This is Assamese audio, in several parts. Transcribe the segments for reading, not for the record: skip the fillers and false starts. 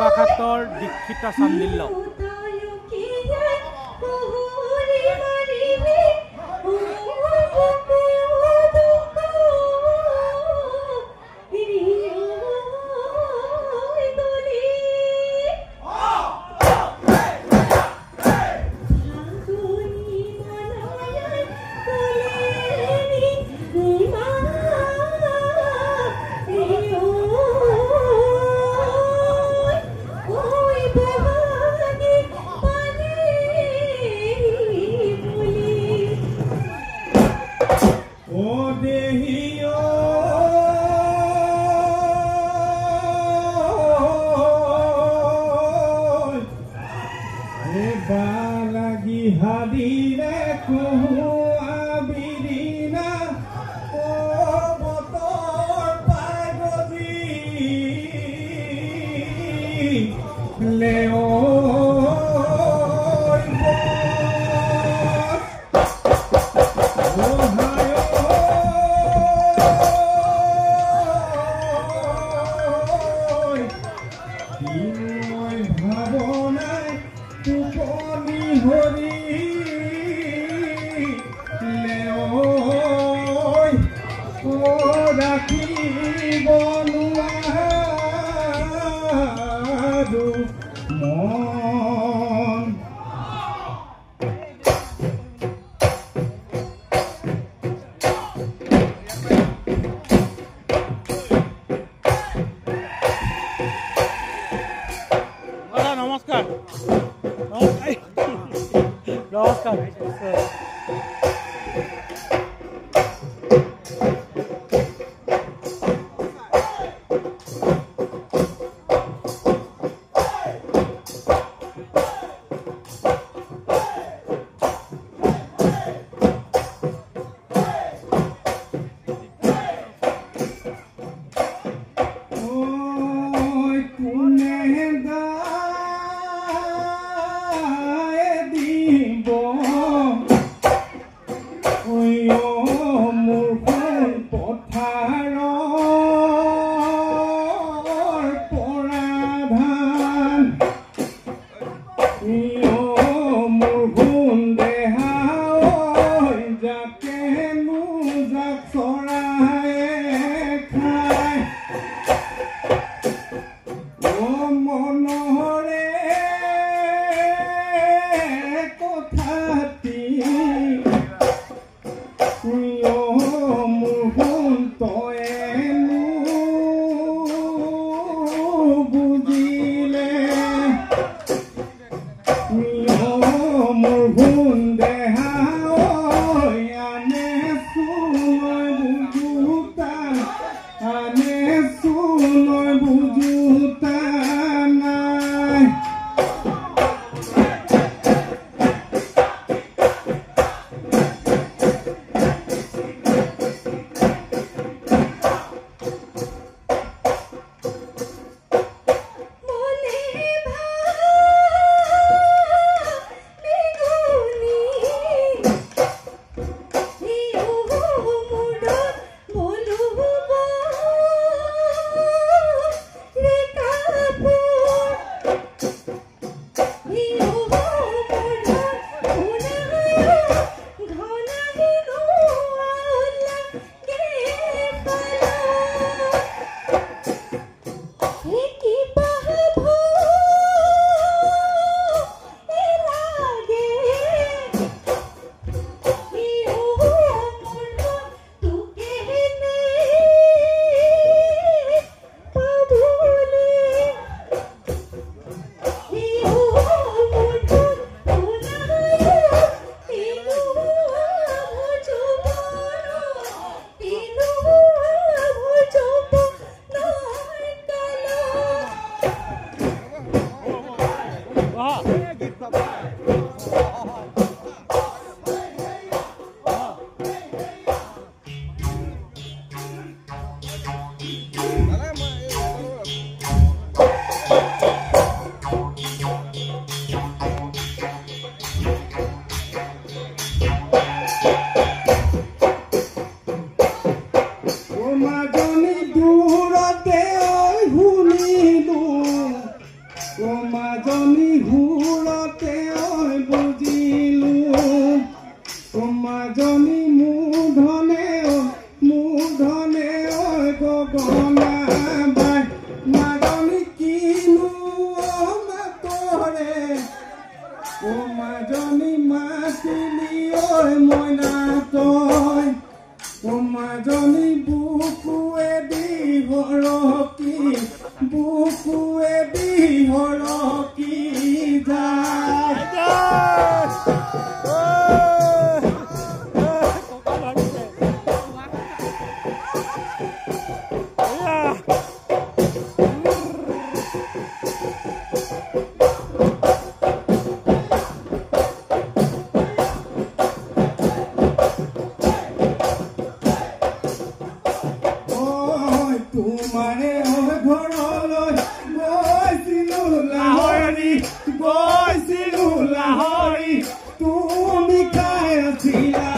বোকাখাতৰ দীক্ষিতা চান্দিল্য মাজনী সুৰতে ঐ বুজিলো মাজনী মূধনে ঐ গগনা বাই মাজনী কিনো মাতৰে মাজনী মাতিলি ঐ মইনা তই মাজনী বুকুৱেদি হৰকি যায় তোমাৰে ঘৰলৈ গৈছিলো লাহৰি তুমি খাই আছিলা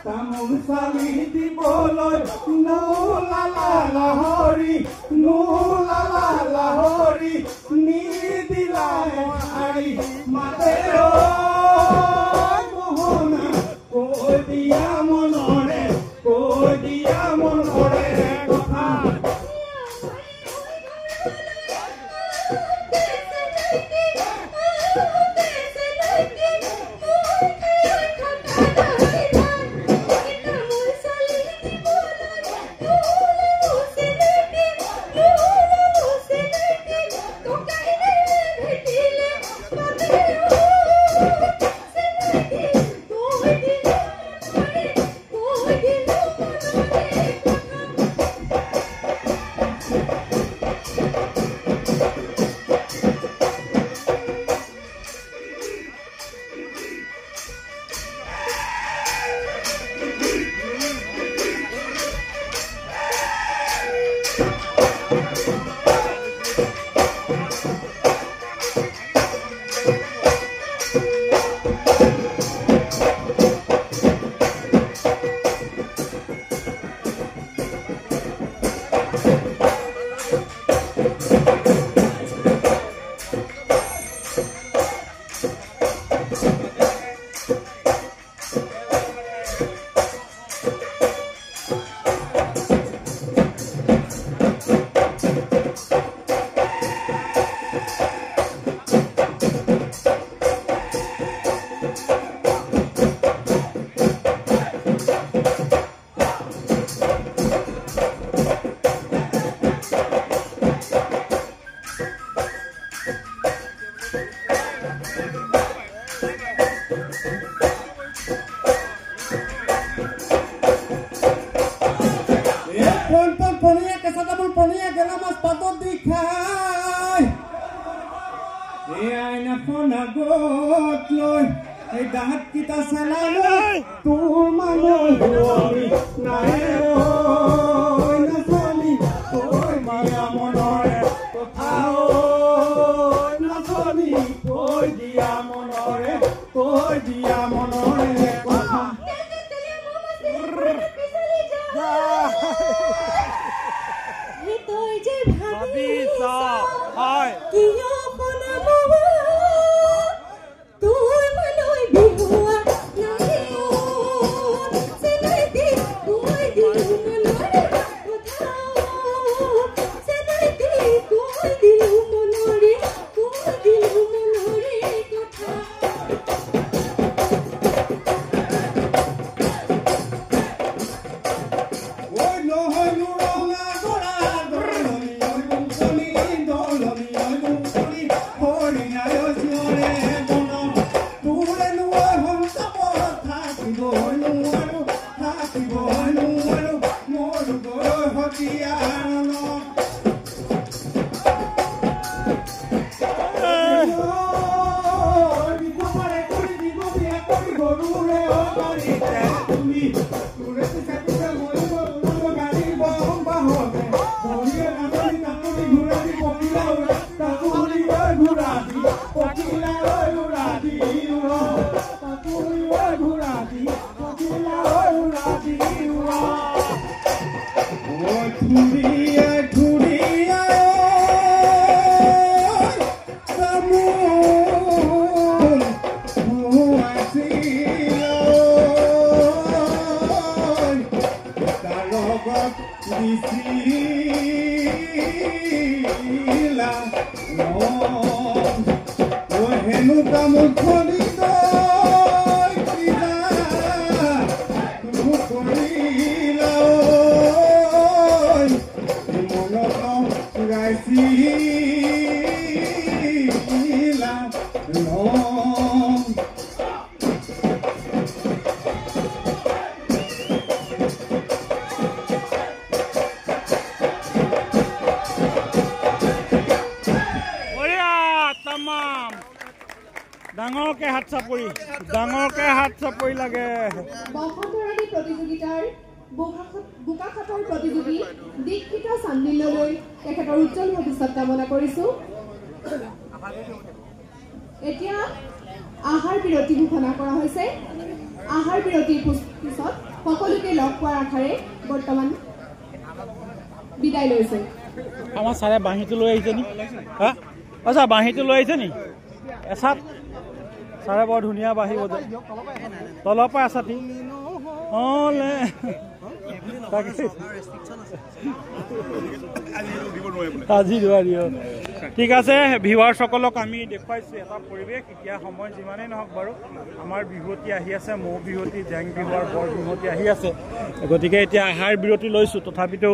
তামোল চালি দিবলৈ নোলালা লাহৰি নিদিলা আৰি মাতে মোহনা কৈ দিয়া মনৰে কথা আগত লৈ এই দাঁত কিটা চালাই লৈ তোৰ মানুহ নাই নাচনি কৈ দিয়া মনৰে কথা নাচনি কৈ দিয়া মনৰে কথা তই যে ভাবিছ হয় কিয় কৰিলা হেনু কামুখনি কৰিলা মনত গাইছিলা ডাঙৰকে হাত চাপৰি লাগে বসন্তৰাণী প্ৰতিযোগিতাৰ বোকাখাটৰ প্ৰতিযোগী দীক্ষিতা চান্দিল্যলৈ তেখেতৰ উজ্জ্বল ভৱিষ্যত কামনা কৰিছো। এতিয়া আহাৰ বিৰতি ঘোষণা কৰা হৈছে। আহাৰ বিৰতিৰ পিছত সকলোকে লগ পোৱাৰ আশাৰে বৰ্তমান বিদায় লৈছে। আমাৰ ছাৰে বাঁহীটো লৈ আহিছে নি? আচ্ছা বাঁহীটো লৈ আহিছে নি? এচাত ছাৰে বৰ ধুনীয়া বাঁহী বজায়। তলৰ পৰা এচাতি আজি নোৱাৰি। ঠিক আছে, ভিউৱাৰ্ছসকলক আমি দেখুৱাইছোঁ এটা পৰিৱেশ। এতিয়া সময় যিমানেই নহওক বাৰু আমাৰ বিহুৱতী আহি আছে, মৌ বিহুৱতী, জেং বিহু আৰু বৰ বিহুৱতী আহি আছে। গতিকে এতিয়া আহাৰ বিৰতি লৈছোঁ। তথাপিতো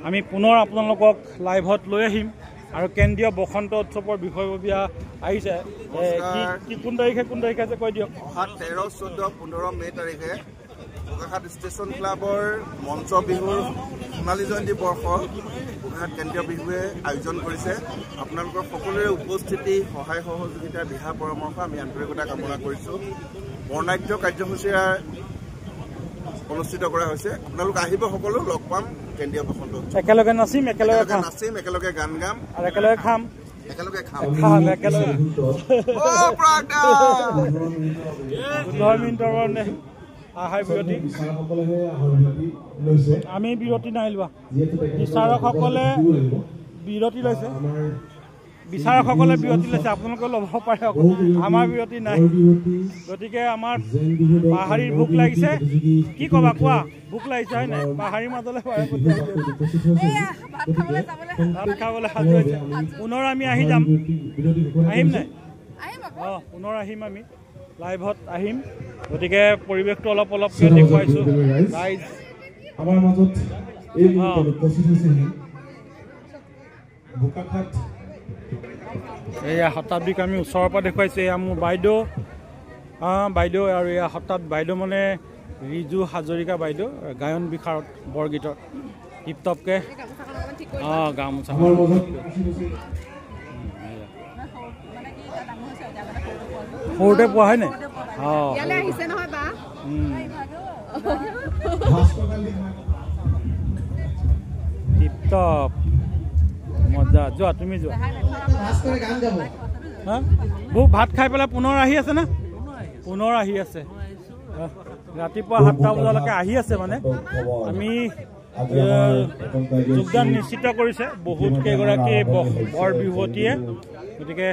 আমি পুনৰ আপোনালোকক লাইভত লৈ আহিম। আৰু কেন্দ্ৰীয় বসন্ত উৎসৱৰ বিষয়ববীয়া আহিছে। কোন তাৰিখে আছে কৈ দিয়ক। 13, 14, 15 মে' তাৰিখে বোকাখাট ষ্টেচন ক্লাবৰ মঞ্চ বিহুৰ সোণালী জয়ন্তী বৰ্ষ বোকাখাট কেন্দ্ৰীয় বিহুৱে আয়োজন কৰিছে। আপোনালোকৰ সকলোৰে উপস্থিতি, সহায় সহযোগিতা, দিহা পৰামৰ্শ আমি আন্তৰিকতা কামনা কৰিছোঁ। বৰ্ণাঢ্য কাৰ্যসূচীৰে অনুষ্ঠিত কৰা হৈছে। আপোনালোক আহিব, সকলো লগ পাম। কেন্দ্ৰীয় বসন্ত একেলগে নাচিম, একেলগে গান গাম আৰু একেলগে খাম। আহাৰ বিৰতি আমি বিৰতি নাই লোৱা। বিচাৰকসকলে বিৰতি লৈছে। আপোনালোকে ল'ব পাৰে, আমাৰ বিৰতি নাই। গতিকে আমাৰ পাহাৰীৰ ভোক লাগিছে। কি ক'বা কোৱা? ভোক লাগিছে হয় নাই? পাহাৰীৰ মাজলৈ ভাত খাবলৈ সাজু হৈছে। পুনৰ আমি আহি যাম, আহিম নাই? পুনৰ আহিম, আমি লাইভত আহিম। গতিকে পৰিৱেশটো অলপকৈ দেখুৱাইছোঁ। ৰাইজ আমাৰ মাজত এই উপস্থিত হৈছে বোকাখাট। এয়া শতাব্দীক আমি ওচৰৰ পৰা দেখুৱাইছোঁ। এয়া মোৰ বাইদেউ আৰু এয়া বাইদেউ মানে ৰিজু হাজৰিকা বাইদেউ, গায়ন বিশাৰদ বৰগীতৰ টিপটপকে গামোচা সৰুতে পোৱা হয় নাই? টিপটপ মজা। যোৱা, তুমি যোৱা। ভাত খাই পেলাই পুনৰ আহি আছে না? পুনৰ আহি আছে। ৰাতিপুৱা 7টা বজালৈকে আহি আছে। মানে আমি যোগদান নিশ্চিত কৰিছে বহুত কেইগৰাকী বৰ বিহুৱতীয়ে। গতিকে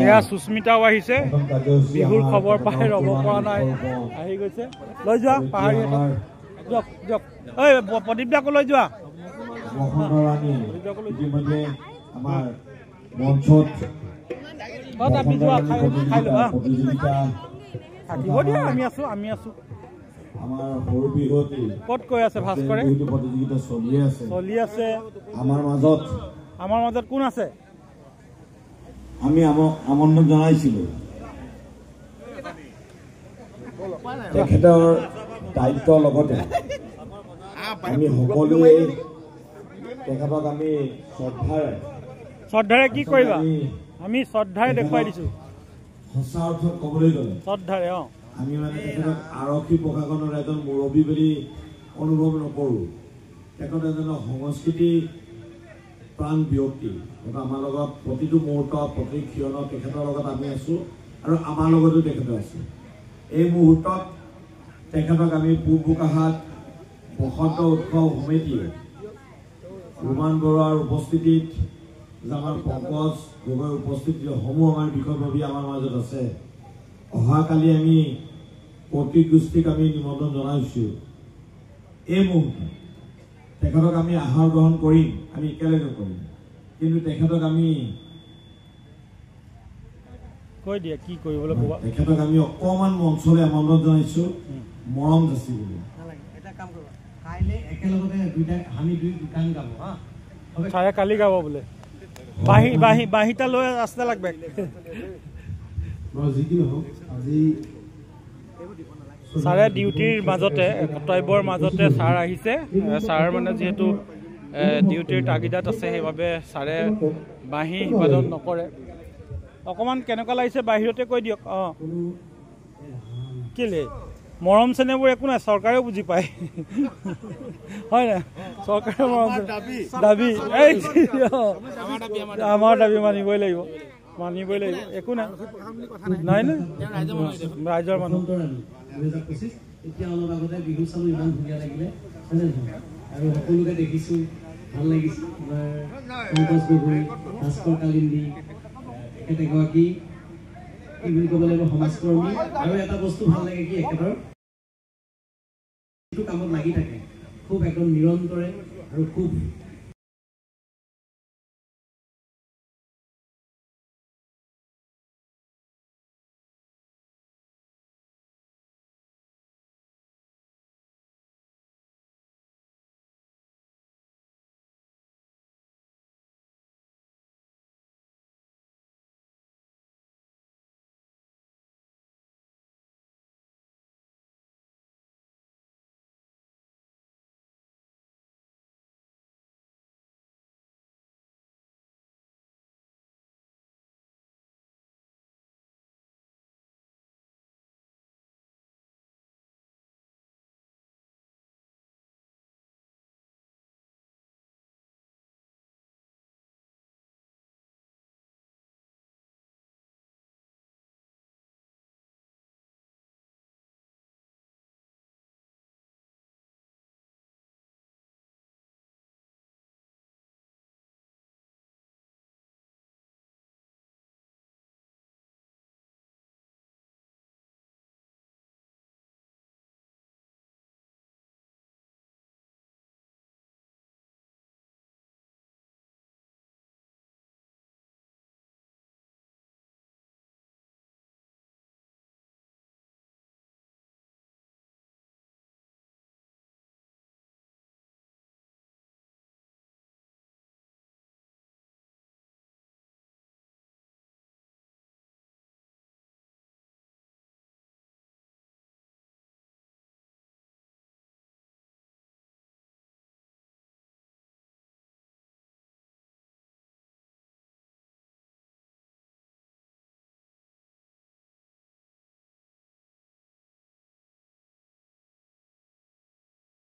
এয়া সুস্মিতাও আহিছে। বিহুৰ খবৰ পাই ৰ'ব পৰা নাই, আহি গৈছে। লৈ যোৱা পাহাৰী দিয়ক। ঐ প্ৰদীপ দাকো লৈ যোৱা। আমি যোৱা, খাই লোৱা। থাকিব দিয়া, আমি আছো। ক'ত কৈ আছে ভাস্কৰে? চলি আছে। আমাৰ মাজত কোন আছে? আমি আমন্ত্ৰণ জনাইছিলো। তেখেতৰ দায়িত্বৰ লগতে আমি সকলোৱে তেখেতক আমি শ্ৰদ্ধাৰে কি কৰিবা? আমি শ্ৰদ্ধাৰে দেখুৱাই দিছো। সঁচা অৰ্থত ক'বলৈ গ'লে শ্ৰদ্ধাৰে আমি মানে তেখেতক আৰক্ষী প্ৰশাসনৰ এজন মুৰব্বী বুলি অনুভৱ নকৰোঁ। তেখেত এজন সংস্কৃতি প্ৰাণ ব্যক্তি। আমাৰ লগত প্ৰতিটো মুহূৰ্ত, প্ৰতি ক্ষণত তেখেতৰ লগত আমি আছোঁ আৰু আমাৰ লগতো তেখেত আছে। এই মুহূৰ্তত তেখেতক আমি পূব বোকাখাট বসন্ত উৎসৱ সমিতিয়ে ৰোমান বৰুৱাৰ উপস্থিতিত, আমাৰ পংকজ গগৈৰ উপস্থিতিসমূহ আমাৰ বিষয়ববী আমাৰ মাজত আছে। অহাকালি আমি প্ৰতি গোষ্ঠীক আমি নিমন্ত্ৰণ জনাইছোঁ। এই মুহূৰ্তত তেখেতক আমি আহাৰ গ্ৰহণ কৰিম, আমি একেলগে কৰিম, কিন্তু তেখেতক আমি কৈ দিয়া কি কৰিবলৈ ক'বা। তেখেতক আমি অকণমান মঞ্চলৈ আমন্ত্ৰণ জনাইছোঁ, মৰম যাচিবলৈ। এটা কাম কৰিব, কাইলৈ একেলগতে আমি দুই গান গাব। ছাৰে কালি গাব বোলে। বাঁহীটা লৈ ৰাস্তা লাগবে। যি কি নহওক আজি ছাৰে ডিউটিৰ মাজতে কৰ্তব্যৰ মাজতে ছাৰ আহিছে। ছাৰ মানে যিহেতু ডিউটিৰ তাগিদাত আছে, সেইবাবে ছাৰে বাঁহী বাদন নকৰে। অকণমান কেনেকুৱা লাগিছে বাহিৰতে কৈ দিয়ক। অঁ কেলে মৰম চেনেহবোৰ একো নাই, চৰকাৰেও বুজি পায় হয় নাই? চৰকাৰে মৰম দাবী আমাৰ দাবী মানিবই লাগিব, একো নাই নাই নাই ৰাইজৰ মানুহ। 2025 এতিয়া অলপ আগতে বিহু চালো, ইমান ধুনীয়া লাগিলে হয়নে নহয়? আৰু সকলোকে দেখিছোঁ, ভাল লাগিছে। আমাৰ পংকজ গগৈ, ভাস্কৰ কালিন্দী, তেখেত এগৰাকী কি বুলি ক'ব লাগিব সমাজকৰ্মী। আৰু এটা বস্তু ভাল লাগে কি, একেবাৰে কামত লাগি থাকে, খুব একদম নিৰন্তৰে আৰু খুব